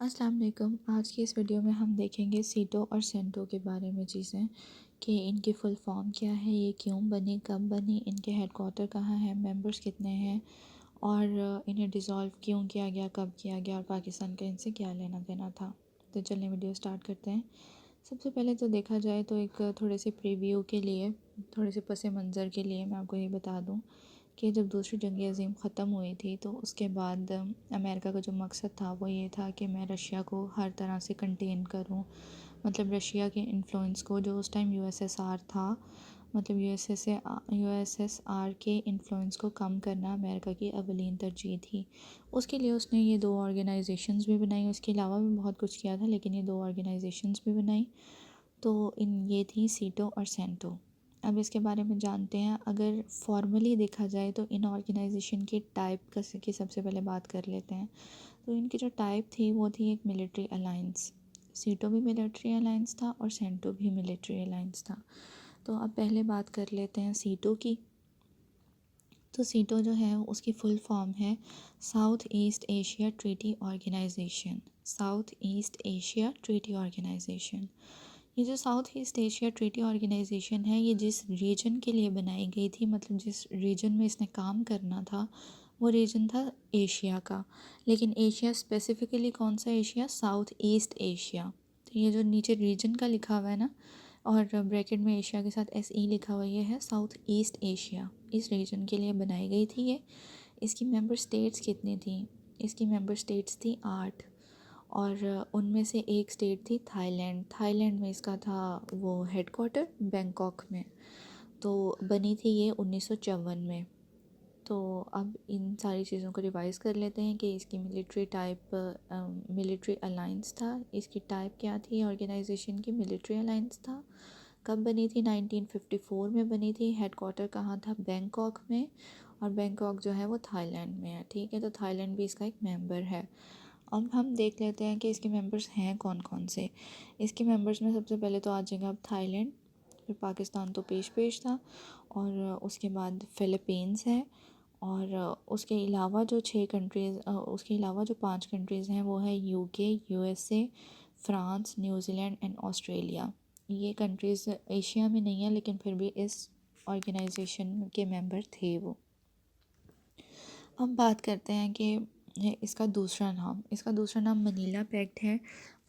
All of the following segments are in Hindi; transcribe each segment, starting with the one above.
अस्सलाम वालेकुम। आज की इस वीडियो में हम देखेंगे सीटो और सेंटो के बारे में चीज़ें कि इनकी फ़ुल फॉर्म क्या है, ये क्यों बनी, कब बनी, इनके हेडक्वार्टर कहाँ है, मेंबर्स कितने हैं और इन्हें डिज़ोल्व क्यों किया गया, कब किया गया और पाकिस्तान का इनसे क्या लेना देना था। तो चलिए वीडियो स्टार्ट करते हैं। सबसे पहले तो देखा जाए तो एक थोड़े से प्रीव्यू के लिए, थोड़े से पस मंज़र के लिए मैं आपको ये बता दूँ कि जब दूसरी जंग अज़ीम ख़त्म हुई थी तो उसके बाद अमेरिका का जो मकसद था वो ये था कि मैं रशिया को हर तरह से कंटेन करूं, मतलब रशिया के इन्फ्लुएंस को, जो उस टाइम यूएसएसआर था, मतलब यूएसएसआर के इन्फ्लुएंस को कम करना अमेरिका की अवलीन तरजीह थी। उसके लिए उसने ये दो ऑर्गेनाइजेशंस भी बनाई, उसके अलावा भी बहुत कुछ किया था लेकिन ये दो ऑर्गेनाइजेशंस भी बनाई। तो ये थी सीटो और सेंटो। अब इसके बारे में जानते हैं। अगर फॉर्मली देखा जाए तो इन ऑर्गेनाइजेशन की टाइप की सबसे पहले बात कर लेते हैं। तो इनकी जो टाइप थी वो थी एक मिलिट्री अलाइंस। सीटो भी मिलिट्री अलाइंस था और सेंटो भी मिलिट्री अलाइंस था। तो अब पहले बात कर लेते हैं सीटो की। तो सीटो जो है उसकी फुल फॉर्म है south east Asia treaty organisation. South east Asia treaty organisation. ये जो south east Asia treaty organisation है, ये जिस रीजन के लिए बनाई गई थी, मतलब जिस रीजन में इसने काम करना था, वो रीजन था एशिया का। लेकिन एशिया स्पेसिफिकली कौन सा एशिया? South east Asia. तो ये जो नीचे रीजन का लिखा हुआ है ना, और ब्रैकेट में एशिया के साथ SE लिखा हुआ, ये है साउथ ईस्ट एशिया। इस रीजन के लिए बनाई गई थी ये। इसकी मेंबर स्टेट्स कितनी थी? इसकी मेंबर स्टेट्स थी 8 और उनमें से एक स्टेट थी थाईलैंड। थाईलैंड में इसका था वो हेडक्वार्टर, बैंकॉक में। तो बनी थी ये 1954 में। तो अब इन सारी चीज़ों को रिवाइज़ कर लेते हैं कि इसकी मिलिट्री टाइप मिलिट्री अलाइंस था। इसकी टाइप क्या थी ऑर्गेनाइजेशन की? मिलिट्री अलाइंस था। कब बनी थी? 1954 में बनी थी। हेडक्वार्टर कहाँ था? बैंकॉक में। और बैंकॉक जो है वो थाईलैंड में है। ठीक है, तो थाईलैंड भी इसका एक मेंबर है। अब हम देख लेते हैं कि इसके मेंबर्स हैं कौन कौन से। इसके मेंबर्स में सबसे पहले तो आ जाएगा अब थाईलैंड, फिर पाकिस्तान तो पेश पेश था, और उसके बाद फ़िलीपींस है, और उसके अलावा जो 6 कंट्रीज़, उसके अलावा जो 5 कंट्रीज़ हैं वो है UK, USA, France, New Zealand and Australia. ये कंट्रीज़ एशिया में नहीं है लेकिन फिर भी इस ऑर्गेनाइजेशन के मेंबर थे वो। अब बात करते हैं कि इसका दूसरा नाम मनीला पैक्ट है।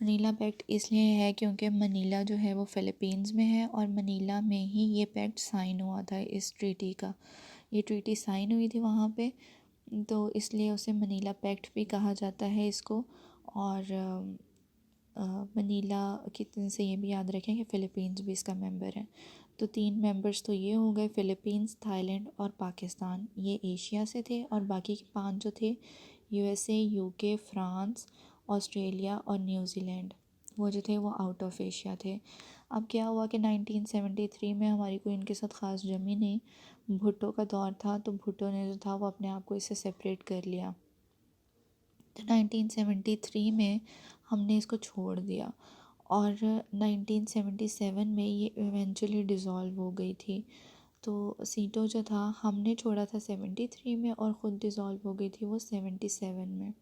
मनीला पैक्ट इसलिए है क्योंकि मनीला जो है वो फ़िलीपींस में है और मनीला में ही ये पैक्ट साइन हुआ था इस ट्रीटी का। ये ट्रीटी साइन हुई थी वहाँ पे, तो इसलिए उसे मनीला पैक्ट भी कहा जाता है इसको। और मनीला कितने से ये भी याद रखें कि फ़िलीपींस भी इसका मेंबर है। तो 3 मेंबर्स तो ये हो गए, फ़िलीपींस, थाईलैंड और पाकिस्तान। ये एशिया से थे और बाकी के 5 जो थे USA, UK, फ्रांस, ऑस्ट्रेलिया और न्यूजीलैंड, वो जो थे वो आउट ऑफ एशिया थे। अब क्या हुआ कि 1973 में हमारी कोई इनके साथ ख़ास जमी नहीं, भुट्टो का दौर था, तो भुट्टो ने जो था वो अपने आप को इससे सेपरेट कर लिया। तो 1973 में हमने इसको छोड़ दिया और 1977 में ये इवेंचुअली डिज़ोल्व हो गई थी। तो सीटो जो था हमने छोड़ा था 73 में और ख़ुद डिज़ोल्व हो गई थी वो 77 में।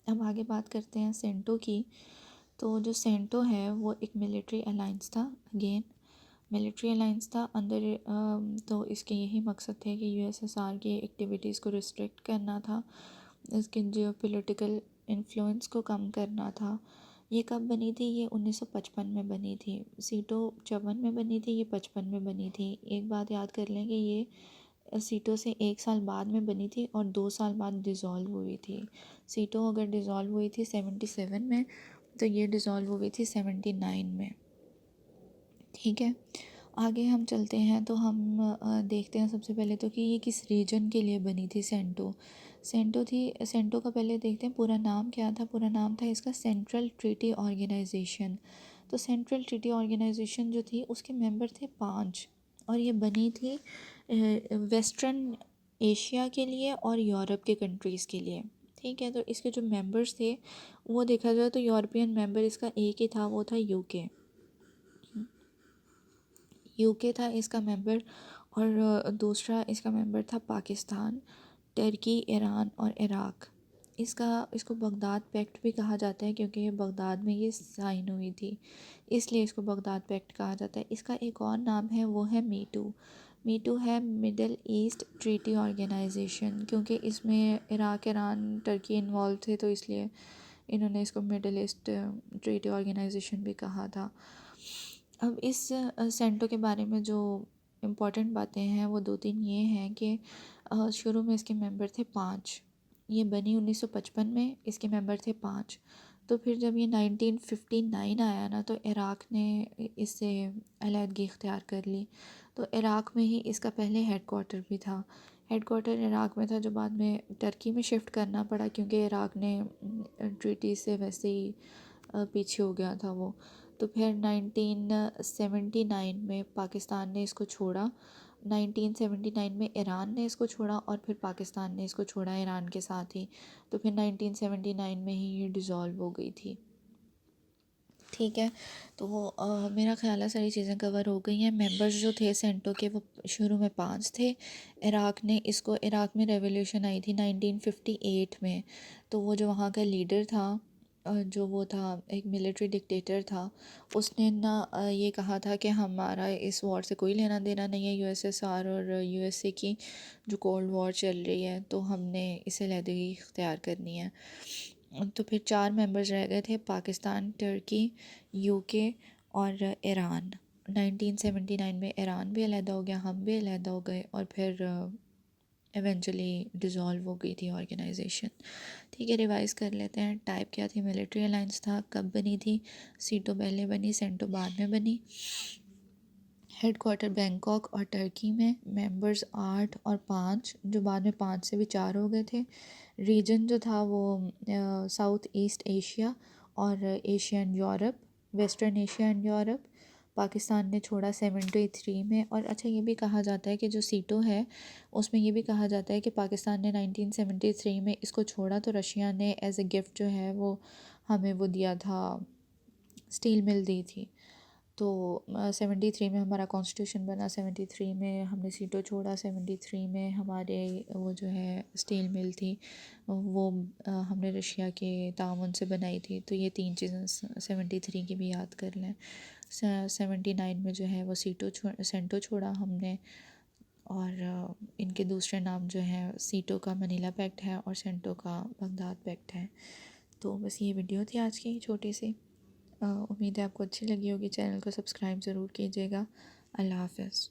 अब आगे बात करते हैं सेंटो की। तो जो सेंटो है वो एक मिलिट्री अलाइंस था। अगेन मिलिट्री अलाइंस था अंदर। तो इसके यही मकसद थे कि USSR की एक्टिविटीज़ को रिस्ट्रिक्ट करना था, इसके जियो पोलिटिकल इन्फ्लुएंस को कम करना था। ये कब बनी थी? ये 1955 में बनी थी। सीटो 54 में बनी थी, ये 55 में बनी थी। एक बात याद कर लें कि ये सीटो से 1 साल बाद में बनी थी और 2 साल बाद डिज़ोल्व हुई थी। सीटो अगर डिज़ोल्व हुई थी 77 में, तो ये डिज़ोल्व हुई थी 79 में। ठीक है, आगे हम चलते हैं तो हम देखते हैं सबसे पहले तो कि ये किस रीजन के लिए बनी थी सेंटो। सेंटो का पहले देखते हैं पूरा नाम क्या था। पूरा नाम था इसका सेंट्रल ट्रीटी ऑर्गेनाइजेशन। तो सेंट्रल ट्रीटी ऑर्गेनाइजेशन जो थी उसके मेंबर थे 5 और ये बनी थी वेस्टर्न एशिया के लिए और यूरोप के कंट्रीज़ के लिए। ठीक है, तो इसके जो मेंबर्स थे वो देखा जाए तो यूरोपियन मेंबर इसका एक ही था, वो था यूके था इसका मेंबर, और दूसरा इसका मेंबर था पाकिस्तान, टर्की, ईरान और इराक। इसको बगदाद पैक्ट भी कहा जाता है क्योंकि ये बगदाद में ये साइन हुई थी, इसलिए इसको बगदाद पैक्ट कहा जाता है। इसका एक और नाम है, वो है मीटू। मीटू है मिडल ईस्ट ट्रीटी ऑर्गेनाइजेशन, क्योंकि इसमें इराक़, ईरान, टर्की इन्वॉल्व थे, तो इसलिए इन्होंने इसको मिडल ईस्ट ट्रीटी ऑर्गेनाइजेशन भी कहा था। अब इस सेंटो के बारे में जो इम्पोर्टेंट बातें हैं वो दो तीन ये हैं कि शुरू में इसके मेंबर थे 5। ये बनी 1955 में, इसके मेंबर थे 5। तो फिर जब ये 1959 आया ना, तो इराक़ ने इससे अलहदगी इख्तियार कर ली। तो इराक़ में ही इसका पहले हेड क्वार्टर भी था। हेड क्वार्टर इराक़ में था, जो बाद में टर्की में शिफ्ट करना पड़ा क्योंकि इराक़ ने ट्रीटी से वैसे ही पीछे हो गया था वो। तो फिर 1979 में पाकिस्तान ने इसको छोड़ा, 1979 में ईरान ने इसको छोड़ा और फिर पाकिस्तान ने इसको छोड़ा ईरान के साथ ही। तो फिर 1979 में ही ये डिज़ोल्व हो गई थी। ठीक है, तो वो मेरा ख़्याल है सारी चीज़ें कवर हो गई हैं। मेंबर्स जो थे सेंटो के वो शुरू में 5 थे। इराक़ में रेवोल्यूशन आई थी 1958 में। तो वो जो वहाँ का लीडर था, जो वो था एक मिलिट्री डिक्टेटर था, उसने ना ये कहा था कि हमारा इस वॉर से कोई लेना देना नहीं है, यूएसएसआर और यूएसए की जो कोल्ड वॉर चल रही है, तो हमने इसे अलहदगी इख्तियार करनी है। तो फिर 4 मेंबर्स रह गए थे, पाकिस्तान, टर्की, यूके और ईरान। 1979 में ईरान भी अलहदा हो गया, हम भी अलहदा हो गए और फिर इवेंचुअली डिज़ोल्व हो गई थी ऑर्गेनाइजेशन। ठीक है, रिवाइज़ कर लेते हैं। टाइप क्या थी? मिलिट्री अलाइंस था। कब बनी थी? सीटो पहले बनी, सेंटो बाद में बनी। हेड क्वार्टर बैंकॉक और टर्की में। मेंबर्स 8 और 5, जो बाद में 5 से भी 4 हो गए थे। रीजन जो था वो साउथ ईस्ट एशिया और Asia and Europe, western Asia and Europe. Pakistan ने छोड़ा 73 में। और अच्छा, ये भी कहा जाता है कि जो सीटो है उसमें ये भी कहा जाता है कि पाकिस्तान ने 1973 में इसको छोड़ा, तो रशिया ने एज ए गिफ्ट जो है वो हमें वो दिया था, स्टील मिल दी थी। तो 73 में हमारा कॉन्स्टिट्यूशन बना, 73 में हमने सीटो छोड़ा, 73 में हमारे वो जो है स्टील मिल थी वो हमने रशिया के ताउन से बनाई थी। तो ये 3 चीज़ें 73 की भी याद कर लें। 79 में जो है वो सेंटो छोड़ा हमने, और इनके दूसरे नाम जो हैं, सीटो का मनीला पैक्ट है और सेंटो का बगदाद पैक्ट है। तो बस ये वीडियो थी आज की छोटी सी। उम्मीद है आपको अच्छी लगी होगी। चैनल को सब्सक्राइब ज़रूर कीजिएगा। अल्लाह हाफ़िज़।